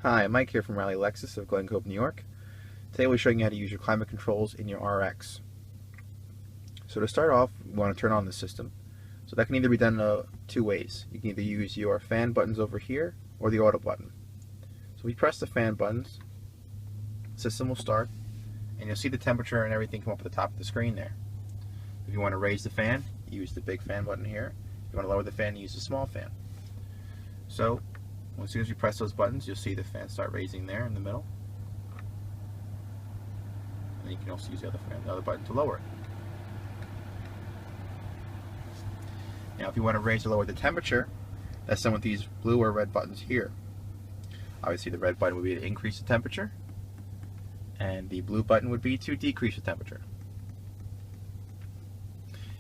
Hi, Mike here from Raleigh Lexus of Glen Cove, New York. Today we're showing you how to use your climate controls in your RX. So to start off, we want to turn on the system. So that can either be done two ways. You can either use your fan buttons over here or the auto button. So we press the fan buttons, the system will start, and you'll see the temperature and everything come up at the top of the screen there. If you want to raise the fan, you use the big fan button here. If you want to lower the fan, you use the small fan. So as soon as you press those buttons, you'll see the fan start raising there in the middle. And you can also use the other button to lower it. Now if you want to raise or lower the temperature, that's done with these blue or red buttons here. Obviously the red button would be to increase the temperature, and the blue button would be to decrease the temperature.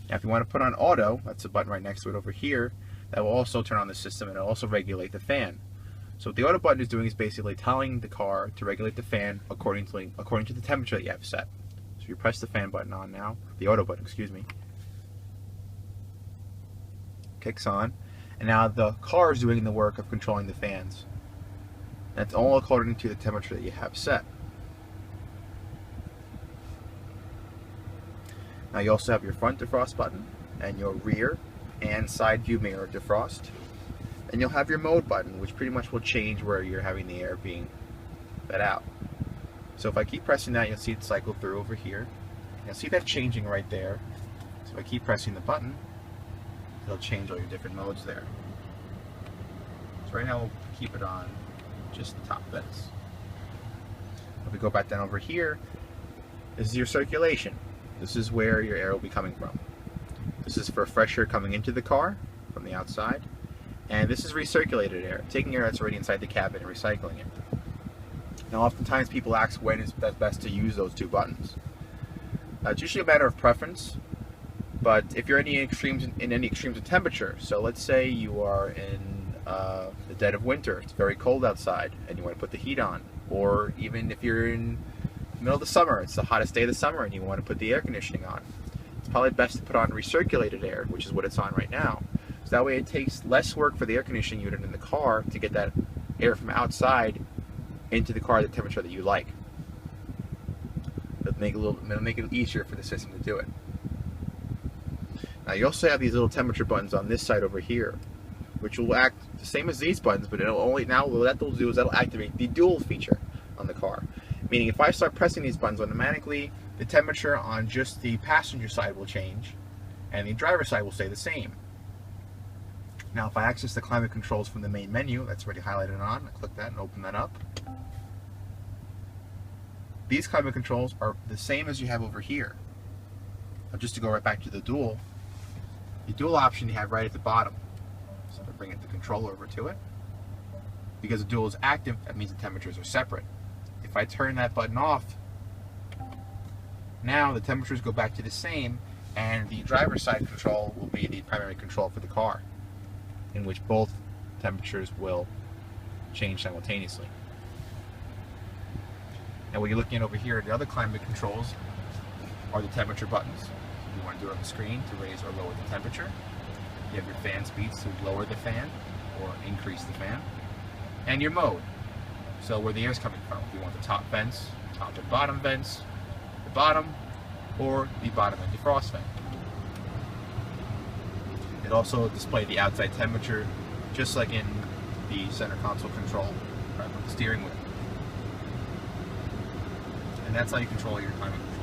Now if you want to put on auto, that's the button right next to it over here, that will also turn on the system and it'll also regulate the fan. So what the auto button is doing is basically telling the car to regulate the fan according to the temperature that you have set. So if you press the fan button on now, the auto button, excuse me, kicks on, and now the car is doing the work of controlling the fans. That's all according to the temperature that you have set. Now you also have your front defrost button and your rear and side view mirror defrost, and you'll have your mode button, which pretty much will change where you're having the air being let out. So if I keep pressing that, you'll see it cycle through over here. You'll see that changing right there. So if I keep pressing the button, it'll change all your different modes there. So right now we'll keep it on just the top vents. If we go back down over here, this is your circulation. This is where your air will be coming from. This is for fresh air coming into the car from the outside, and this is recirculated air, taking air that's already inside the cabin and recycling it. Now oftentimes people ask when is best to use those two buttons. It's usually a matter of preference, but if you're in any extremes of temperature, so let's say you are in the dead of winter, it's very cold outside and you want to put the heat on, or even if you're in the middle of the summer, it's the hottest day of the summer and you want to put the air conditioning on, it's probably best to put on recirculated air, which is what it's on right now. So that way it takes less work for the air conditioning unit in the car to get that air from outside into the car at the temperature that you like. It'll make it easier for the system to do it. Now you also have these little temperature buttons on this side over here, which will act the same as these buttons, but it'll only, now what that'll do is that'll activate the dual feature on the car. Meaning if I start pressing these buttons automatically, the temperature on just the passenger side will change and the driver's side will stay the same. Now if I access the climate controls from the main menu, that's already highlighted on, I click that and open that up. These climate controls are the same as you have over here. Now just to go right back to the dual option you have right at the bottom. So if I bring the controller over to it, because the dual is active, that means the temperatures are separate. If I turn that button off, now the temperatures go back to the same, and the driver's side control will be the primary control for the car, in which both temperatures will change simultaneously. Now what you're looking at over here, the other climate controls are the temperature buttons. You want to do it on the screen to raise or lower the temperature. You have your fan speeds to lower the fan or increase the fan, and your mode. So where the air is coming from. If you want the top vents, top and bottom vents, the bottom, or the bottom and defrost vent. It also displays the outside temperature, just like in the center console control right with the steering wheel. And that's how you control your climate control.